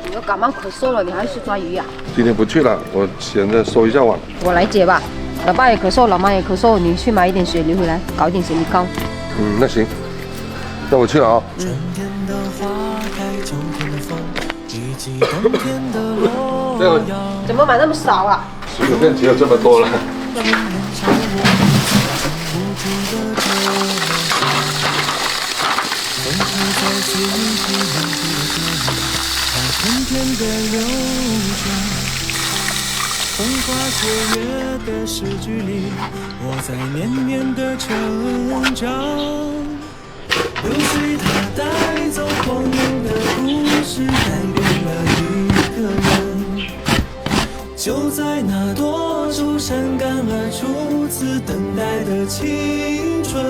你要感冒咳嗽了，你还去抓鱼呀？今天不去了，我闲着收一下网。我来接吧。老爸也咳嗽，老妈也咳嗽，你去买一点雪梨回来，搞一点雪梨膏。那行，那我去了啊。这个怎么买那么少啊10片只有这么多了。风花雪月的诗句里，我在绵绵的成长。流水它带走光阴的故事，改变了一个人。就在那多愁善感而初次等待的青春。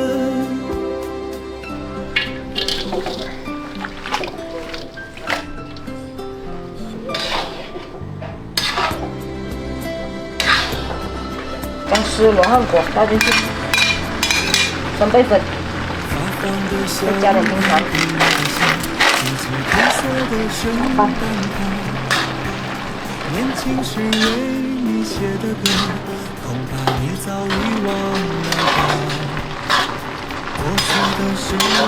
姜丝罗汉果倒进去，3倍粉，再加点冰糖，拌。年轻时为你写的歌，恐怕你早已忘了吧。过去的誓言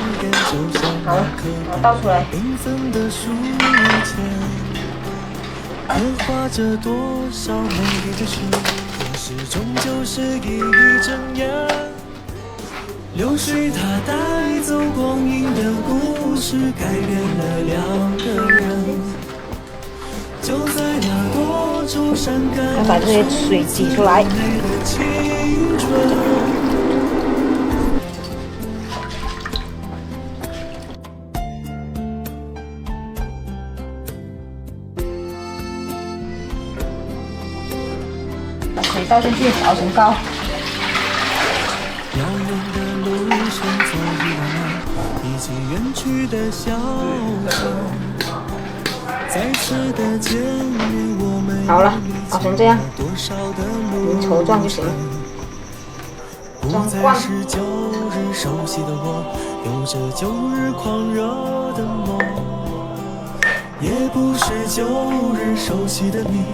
就像那颗倒出来。缤纷的书签，刻画着多少美丽的事。可是终究是一睁眼，流水它带走光阴的故事，改变了2个人。就在那多愁善感，把这些水挤出来。把水倒进去，熬成膏。遥远的路上走一段，以及远去的笑声。再次的见面，我们好了，熬成这样，多少的路稠状就行了。不再是旧日熟悉的我，有着旧日狂热的梦，也不是旧日熟悉的你，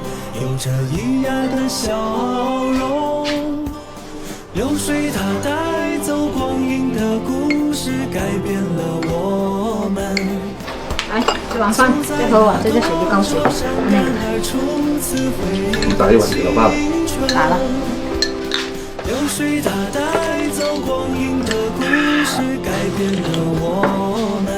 有着依然的笑容。流水它带走光阴的故事，改变了我们。来，吃完饭再喝碗这个雪梨膏水。打一碗给老爸。打了。流水它带走光阴的故事，改变了我们。